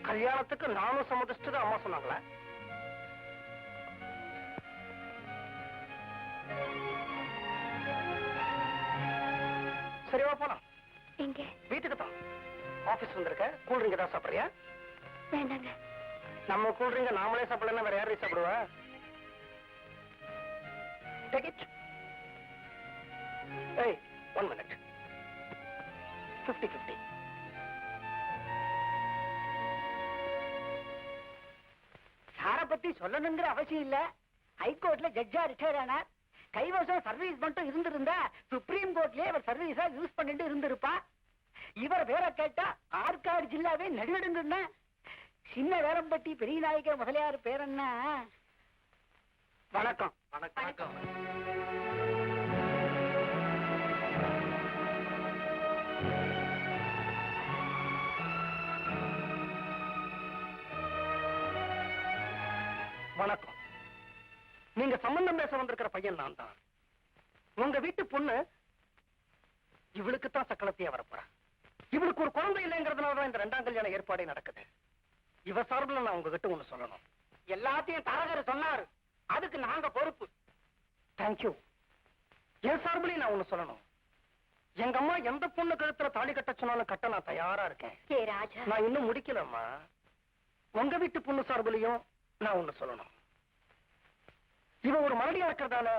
கல்யாணத்துக்கு நானும் சம்மதிச்சுட்டு அம்மா சொன்னாங்களா? சரிவா போலாம். எங்க? வீட்டுக்கு தான். ஆபீஸ் வந்திருக்க. கூல்ட்ரிங்க் ஏதாவது சாப்பிடுறியா? வேண்டாங்க. நம்ம கூல்ட்ரிங்க நாமளே சாப்பிடலன்னா வேற யாரையும் சாப்பிடுவா? Take it. Hey, 1 minute. 50-50. சார பத்தி சொல்லணுங்கிற அவசியம் இல்ல. ஹைகோர்ட்ல ஜட்ஜா ரிட்டையர் ஆனார். கைவசம் சர்வீஸ் மட்டும் இருந்திருந்தா சுப்ரீம் கோர்ட்லயே அவர் சர்வீஸா யூஸ் பண்ணிட்டு இருந்திருப்பா. இவர் வேற கேட்டா ஆற்காடு ஜில்லாவே நடுநடுங்குன்னா. சின்ன வேலம்பட்டி பெரிய நாயக்கர் முதலியார் பேர் என்ன? வணக்கம். வணக்கம். வணக்கம். நீங்க சம்பந்தம் பேச வந்திருக்கிற பையன் நான் தான். உங்க வீட்டு பொண்ணு இவளுக்கு தான் சக்களத்தையே வரப்போறா. இவளுக்கு ஒரு குழந்தை இல்லைங்கிறதுனாலதான் இந்த 2ஆம் கல்யாண ஏற்பாடே நடக்குது. இவ சார்பில் நான் உங்ககிட்ட ஒண்ணு சொல்லணும். எல்லாத்தையும் தரகர் சொன்னாரு, அதுக்கு நாங்க பொறுப்பு. தேங்க்யூ. என் சார்பிலையும் நான் ஒண்ணு சொல்லணும். எங்க அம்மா எந்த பொண்ணு கழுத்துல தாலி கட்ட சொன்னாலும் கட்ட நான் தயாரா இருக்கேன். நான் இன்னும் முடிக்கலம்மா. உங்க வீட்டு பொண்ணு சார்பிலையும் நான் ஒண்ணு சொல்லணும். இவ ஒரு மலடியா இருக்கிறதால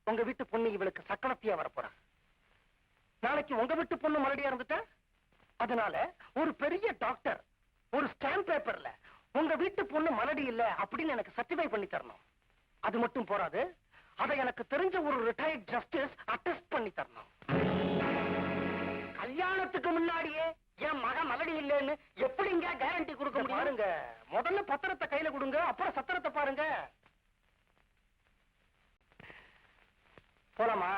உங்க வீட்டு பொண்ணு இவளுக்கு சக்கரத்தையா வரப்போறா. நாளைக்கு உங்க வீட்டு பொண்ணு மலடியா இருந்துட்டா அதனால ஒரு பெரிய டாக்டர் ஒரு ஸ்டாம்ப் பேப்பர்ல உங்க வீட்டு பொண்ணு மலடி இல்ல அப்படின்னு எனக்கு சர்டிஃபை பண்ணி தரணும். அது மட்டும் போறாது, அதை எனக்கு தெரிஞ்ச ஒரு ரிட்டையர்ட் ஜஸ்டிஸ் அட்டெஸ்ட் பண்ணி தரணும். கல்யாணத்துக்கு முன்னாடியே என் மக மலடி இல்லைன்னு எப்படிங்க கேரண்டி கொடுக்க முடியும்? பாருங்க, முதல்ல பத்திரத்தை கையில கொடுங்க, அப்புறம் சத்திரத்தை பாருங்க. போலாமா?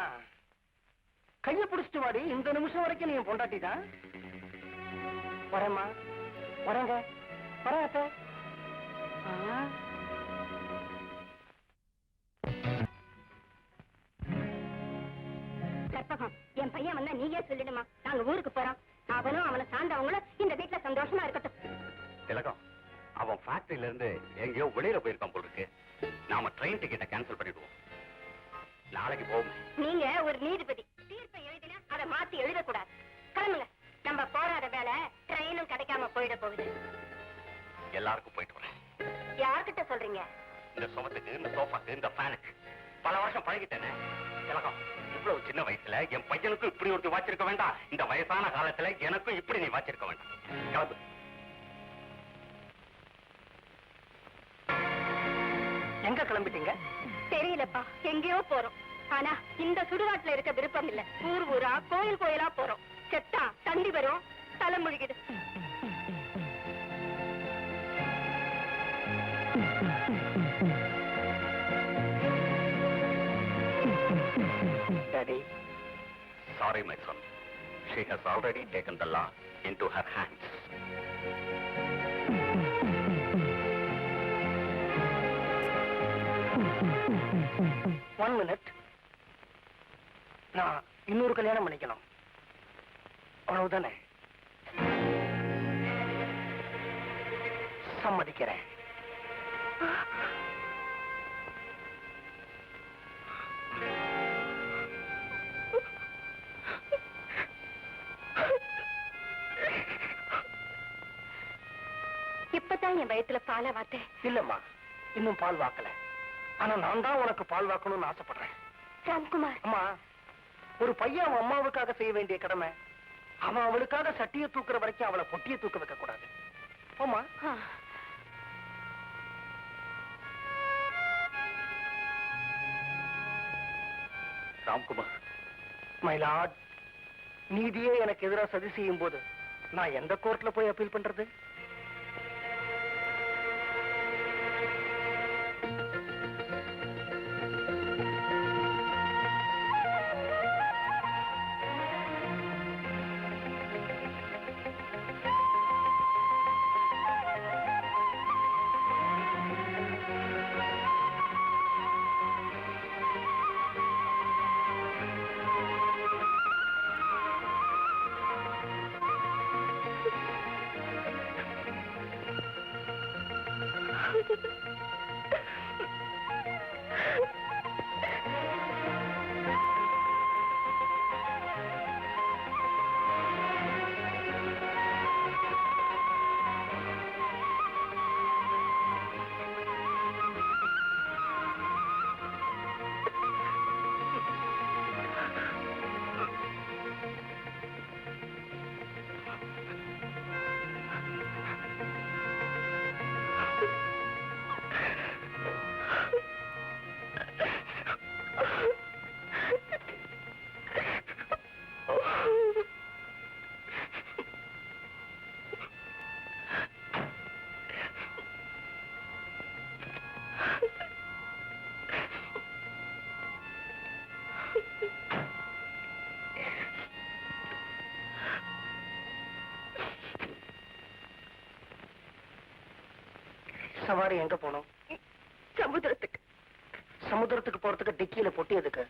கைய பிடிச்சிட்டு வாடி. இந்த நிமிஷம் வரைக்கும் நீ பொண்டாட்டி தான். வரேம்மா. வரேங்க. வராத்த. கற்பகம், என் பையன் வந்தா நீயே சொல்லிடுமா. நாங்க ஊருக்கு போறோம். அவனும் அவனை சார்ந்தவங்களும் இந்த வீட்டுல சந்தோஷமா இருக்கட்டும். திலகம், அவன் ஃபேக்டரியில இருந்து எங்கேயோ வெளியில போயிருக்கான் போல இருக்கு. நாம ட்ரெயின் டிக்கெட்டை கேன்சல் பண்ணிடுவோம். நாளைக்கு போவோம். நீங்க ஒரு நீதிபதி, தீர்ப்பை எழுதினா அதை மாத்தி எழுதக்கூடாது. கிளம்புங்க. நம்ம போராத வேலை ட்ரெயினும் கிடைக்காம போயிட போகுது. எல்லாருக்கும் போயிட்டு வரேன். யார்கிட்ட சொல்றீங்க? இந்த சுமத்துக்கு, இந்த சோஃபாக்கு, இந்த ஃபேனுக்கு பல வருஷம் பழகிட்டேனே. திலகம், இவ்வளவு சின்ன வயசுல என் பையனுக்கும் இப்படி ஒரு வாச்சிருக்க வேண்டாம். இந்த வயசான காலத்துல எனக்கும் இப்படி நீ வாச்சிருக்க வேண்டாம். கிளம்பு. எங்க கிளம்பிட்டீங்க? தெரியலப்பா, எங்கேயோ போறோம். ஆனா இந்த சுடுகாட்டுல இருக்க விருப்பம் இல்ல. ஊர் ஊரா கோயில் கோயிலா போறோம். செத்தா தண்டி வரும், தலை முழுகிடு. Daddy. Sorry, my son. She has already taken the law into her hands. One minute. நான் இன்னொரு கல்யாணம் பண்ணிக்கணும். அவ்வளவுதானே? சம்மதிக்கிறேன். இப்பதான் என் வயித்துல பாலை வார்த்தை. இல்லம்மா, இன்னும் பால் வாக்கல. ஆனா நான் தான் உனக்கு பால் வாக்கணும்னு ஆசைப்படுறேன். ராம்குமார், அம்மா, ஒரு பையன் அவன் அம்மாவுக்காக செய்ய வேண்டிய கடமை, அவன் அவளுக்காக சட்டியை தூக்குற வரைக்கும் அவளை பொட்டியை தூக்க வைக்க கூடாது. ஆமா. ராம்குமார், மை லார்ட், நீதியே எனக்கு எதிராக சதி செய்யும் போது நான் எந்த கோர்ட்ல போய் அப்பீல் பண்றது? சவாரி எங்க போனோம்? சமுத்திரத்துக்கு. சமுத்திரத்துக்கு போறதுக்கு டிக்கியில பொட்டி எதுக்கு?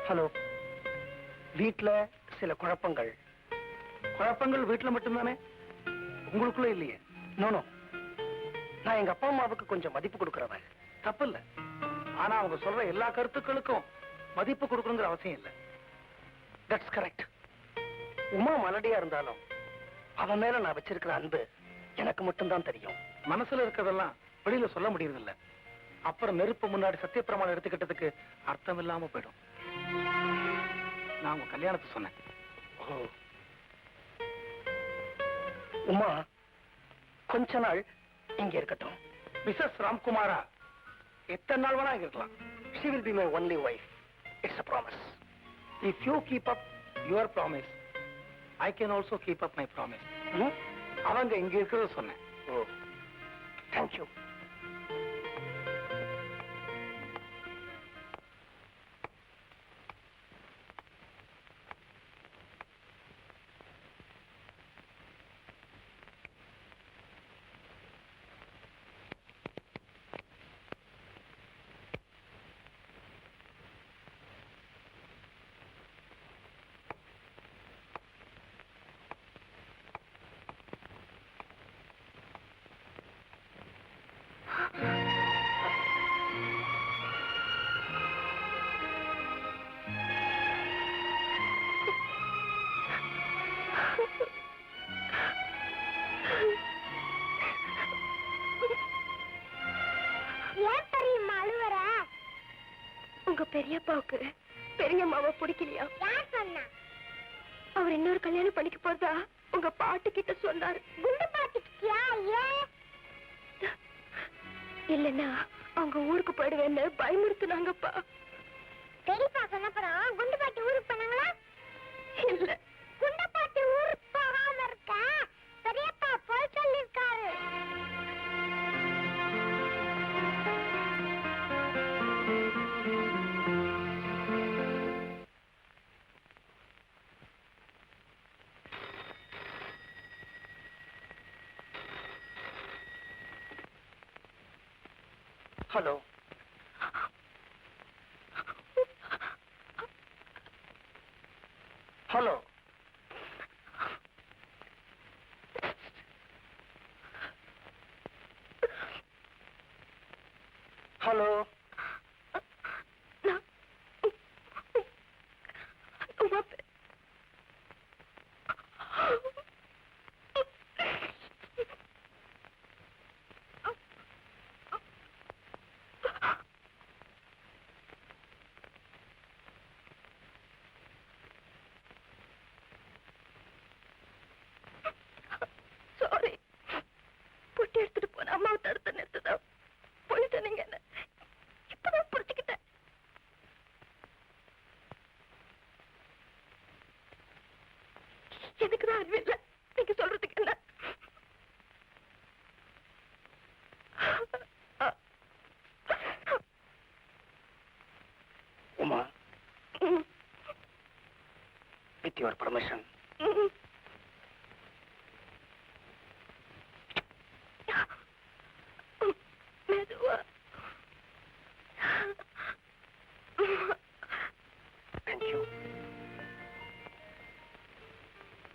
ஹலோ, வீட்ல சில குழப்பங்கள். குழப்பங்கள் வீட்ல மட்டும்தானே, உங்களுக்குள்ள இல்லையே? நோ, நான் எங்க அப்பா அம்மாவுக்கு கொஞ்சம் மதிப்பு கொடுக்கறவன். தப்பு இல்ல, ஆனா அவங்க சொல்ற எல்லா கருத்துக்களுக்கும் மதிப்பு கொடுக்கணுங்கிற அவசியம் இல்ல. That's correct. உமா மலடியா இருந்தாலும் அவன் மேல நான் வச்சிருக்கிற அன்பு எனக்கு மட்டும்தான் தெரியும். மனசுல இருக்கிறதெல்லாம் வெளியில சொல்ல முடியறதில்ல. அப்புறம் நெருப்பு முன்னாடி சத்தியப்பிரமாணம் எடுத்துக்கிட்டதுக்கு அர்த்தம் இல்லாம போயிடும். நான் உங்க கல்யாணத்தை சொன்னேன். உமா கொஞ்ச நாள் இங்க இருக்கட்டும். மிஸ்ஸஸ் ராம்குமாரா எத்தனை நாள் வேணா இங்க இருக்கலாம். She will be my only wife. It's a promise. If you keep up your promise, I can also keep up my promise. அவங்க இங்க இருக்கிறத சொன்னேன். ஓ, thank you. உங்க பெரியப்பாவுக்கு பெரியம்மாவை பிடிக்கலையா? யார் சொன்னா? அவர் இன்னொரு கல்யாணம் பண்ணிக்க போறதா உங்க பாட்டு கிட்ட சொன்னாரு. குண்டு பாட்டுக்கியா? இல்லன்னா அவங்க ஊருக்கு போயிடுவேன்னு பயமுறுத்துனாங்கப்பா. பெரியப்பா சொன்னப்பறம் குண்டு பாட்டி ஊருக்கு போனாங்களா? இல்ல, குண்டு பாட்டி ஊருக்கு போகாம இருக்க பெரியப்பா போய் சொல்லிருக்காரு. Hello, hello, hello. அம்மாவை தடுத்து நிறுத்துதான் போயிட்டு நீங்க என்ன இப்பதான் புரிச்சுக்கிட்டேன். எனக்குதான் அறிவில்லை, நீங்க சொல்றதுக்கு என்ன? Uma, with your permission,